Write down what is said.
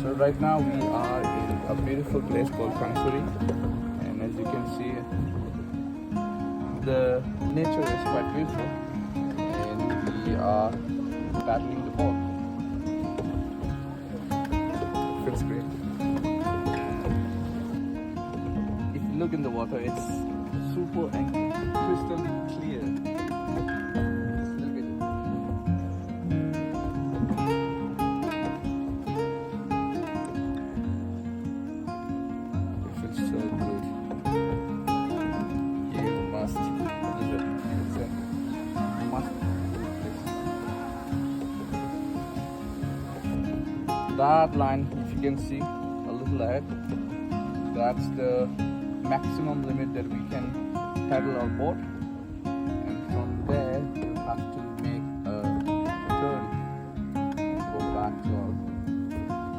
So right now we are in a beautiful place called Suri, and as you can see, the nature is quite beautiful, and we are paddling the boat. Feels great. If you look in the water, it's super and crystal clear. Just look at it. It feels so good. You must visit. It's a must. That line, if you can see a little ahead, that's the maximum limit that we can paddle our boat.